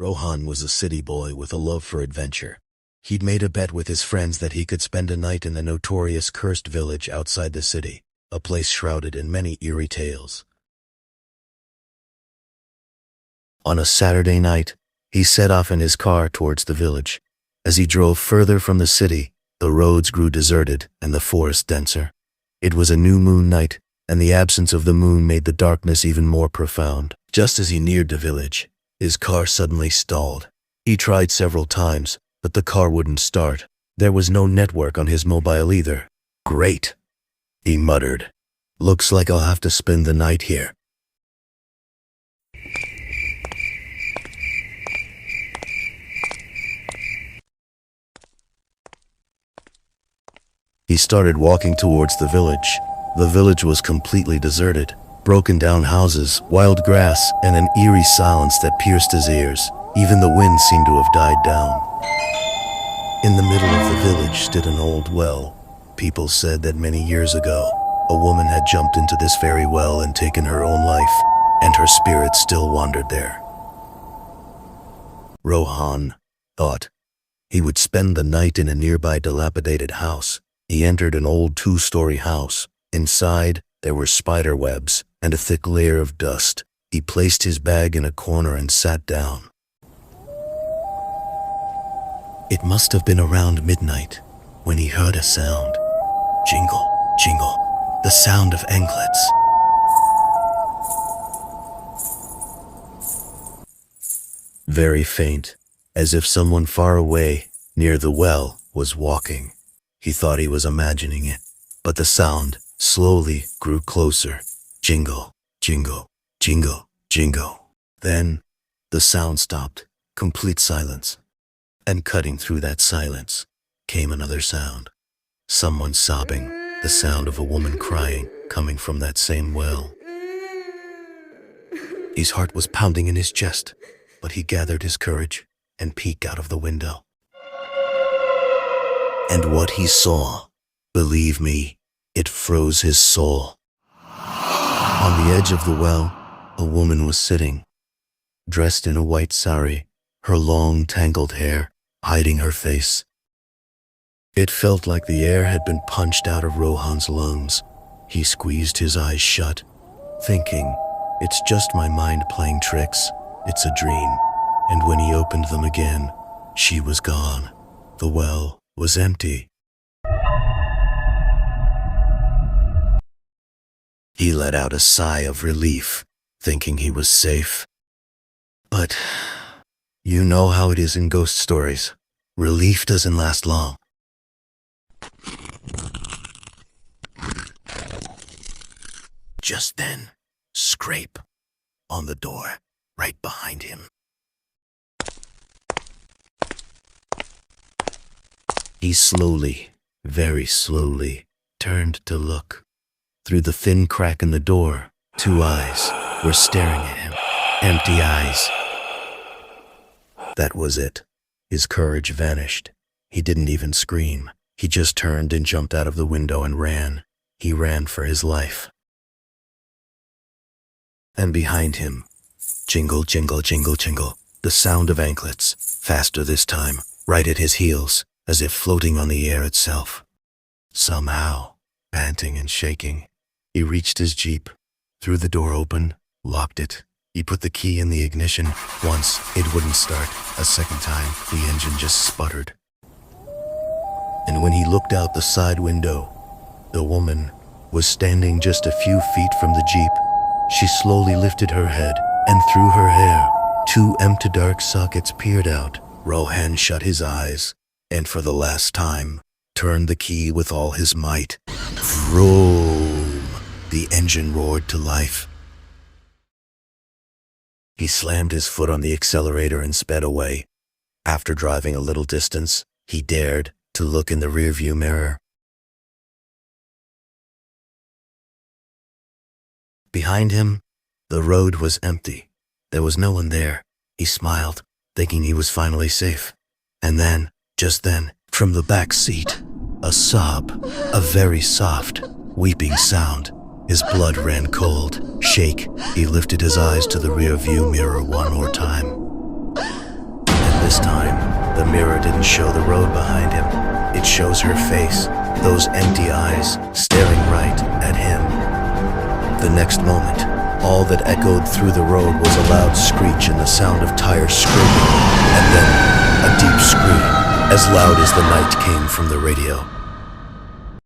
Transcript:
Rohan was a city boy with a love for adventure. He'd made a bet with his friends that he could spend a night in the notorious cursed village outside the city, a place shrouded in many eerie tales. On a Saturday night, he set off in his car towards the village. As he drove further from the city, the roads grew deserted and the forest denser. It was a new moon night, and the absence of the moon made the darkness even more profound. Just as he neared the village, his car suddenly stalled. He tried several times, but the car wouldn't start. There was no network on his mobile either. "Great," he muttered. "Looks like I'll have to spend the night here." He started walking towards the village. The village was completely deserted. Broken down houses, wild grass, and an eerie silence that pierced his ears. Even the wind seemed to have died down. In the middle of the village stood an old well. People said that many years ago, a woman had jumped into this very well and taken her own life, and her spirit still wandered there. Rohan thought he would spend the night in a nearby dilapidated house. He entered an old 2-story house. Inside, there were spider webs and a thick layer of dust. He placed his bag in a corner and sat down. It must have been around midnight when he heard a sound. Jingle, jingle, the sound of anklets. Very faint, as if someone far away, near the well, was walking. He thought he was imagining it, but the sound slowly grew closer. Jingle, jingle, jingle, jingle. Then the sound stopped. Complete silence. And cutting through that silence came another sound. Someone sobbing, the sound of a woman crying coming from that same well. His heart was pounding in his chest, but he gathered his courage and peeked out of the window. And what he saw, believe me, it froze his soul. On the edge of the well, a woman was sitting, dressed in a white sari, her long tangled hair hiding her face. It felt like the air had been punched out of Rohan's lungs. He squeezed his eyes shut, thinking, "It's just my mind playing tricks. It's a dream." And when he opened them again, she was gone. The well was empty. He let out a sigh of relief, thinking he was safe. But you know how it is in ghost stories. Relief doesn't last long. Just then, scrape on the door right behind him. He slowly, very slowly, turned to look. Through the thin crack in the door, 2 eyes were staring at him. Empty eyes. That was it. His courage vanished. He didn't even scream. He just turned and jumped out of the window and ran. He ran for his life. And behind him, jingle, jingle, jingle, jingle, the sound of anklets, faster this time, right at his heels, as if floating on the air itself. Somehow, panting and shaking, he reached his Jeep, threw the door open, locked it. He put the key in the ignition. Once, it wouldn't start. A second time, the engine just sputtered. And when he looked out the side window, the woman was standing just a few feet from the Jeep. She slowly lifted her head, and through her hair, 2 empty dark sockets peered out. Rohan shut his eyes, and for the last time, turned the key with all his might. Vroom! The engine roared to life. He slammed his foot on the accelerator and sped away. After driving a little distance, he dared to look in the rearview mirror. Behind him, the road was empty. There was no one there. He smiled, thinking he was finally safe. And then, just then, from the back seat, a sob, a very soft, weeping sound. His blood ran cold. Shake, he lifted his eyes to the rear view mirror one more time. this time, the mirror didn't show the road behind him. It shows her face, those empty eyes staring right at him. The next moment, all that echoed through the road was a loud screech and the sound of tires scraping, and then a deep scream, as loud as the night came from the radio.